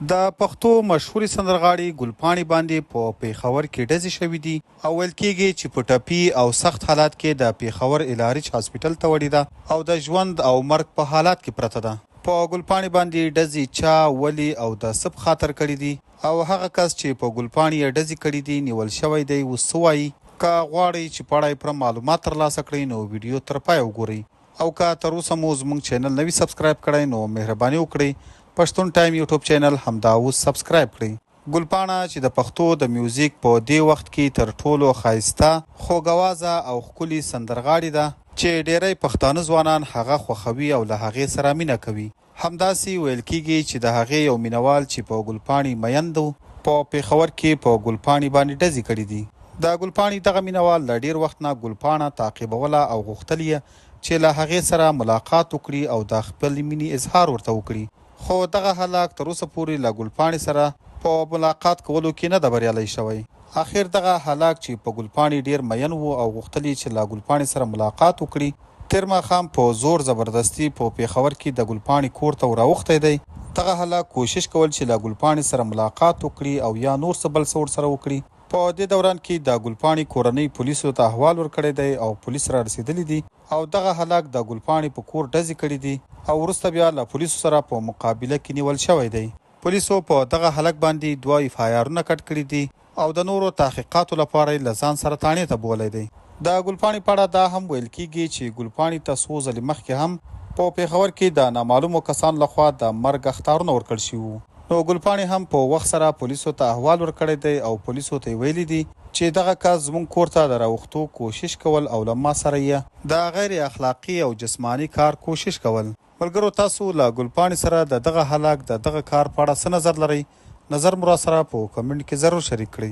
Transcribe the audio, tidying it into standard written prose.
د پښتو مشهوري سندرغاړي ګل پاڼې باندې په پیښور کې ډزې شوې دي او ویل کېږي چې په ټپي او سخت حالات کې د پیښور الهریج هاسپیټل ته وړې ده او د ژوند او مرګ په حالات کې پرته ده. په ګل پاڼې باندې ډزې چا ولې او د څه په خاطر کړي دي او هغه کس چې په ګل پاڼې یې ډزې کړي دي نیول شوی دی اوس څه وایي. که غواړئ چې په اړه یې پوره معلومات ترلاسه کړئ نو ویډیو تر پایه وګورئ او که تر اوسه مو زموږ چینل نه وي سبسکرایب کړی نو مهرباني وکړئ پښتون ټایم یوټیوب چینل همدا اوس سبسکرایب کړئ. ګل پاڼه چې د پښتو د میوزیک په دې وخت کې تر ټولو ښایسته خوږوازه او ښکلي سندرغاړې ده چې ډیری پښتانه ځوانان هغه خوښوي او له هغې سره مینه کوي. همداسې ویل کېږي چې د هغې یو مینوال چې په ګل پاڼې مین و په پیښور کې په ګل پاڼې باندې ډزې کړي دي. د ګل پاڼې دغه مینوال له ډیر وخت نه ګل پاڼه تعقیبوله او غوښتل یې چې له هغې سره ملاقات وکړي او د خپل مینې اظهار ورته وکړي، خو دغه هلاک تر اوسه پورې له ګل پاڼې سره په ملاقات کولو کې نه ده بریالی شوی. اخر دغه هلاک چې په ګل پاڼې ډیر مین و او غوښتل یې چې له ګل پاڼې سره ملاقات وکړي تېر ماښام په زور زبردستي په پیښور کې د ګل پاڼې کور ته وراوښتی دی. دغه هلاک کوشش کول چې له ګل پاڼې سره ملاقات وکړي او یا نور څه بل څه ورسره وکړي. په دې دوران کې د ګل پاڼې کورنۍ پولیسو ته احوال ورکړی دی او پولیس را رسېدلي دي او دغه هلاک د ګل پاڼې په کور ډزې کړي دي او وروسته بیا له پولیسو سره په مقابله کې نیول شوی دی. پولیسو په دغه هلک باندې 2 FIR-ونه کټ کړي دي او د نورو تحقیقاتو لپاره یې له ځان سره تانې ته بولی دی. د ګل پاڼې په اړه دا هم ویل کېږي چې ګل پاڼې ته څو ځلې مخکې هم په پیښور کې د نامعلومو کسانو لخوا د مرګ اخطارونه ورکړل شوي وو. نو ګل پاڼې هم په وخت سره پولیسو ته احوال ورکړی دی او پولیسو ته یې ویلي دي چې دغه کس زموږ کور ته د راوښتو کوشش کول او له ما سره یې د غیر اخلاقي او جسماني کار کوشش کول. ملګرو، تاسو له ګل پاڼې سره د دغه هلاک د دغه کار په اړه څه نظر لرئ؟ نظر مو راسره په کمنټ کې ضرور شریک کړئ.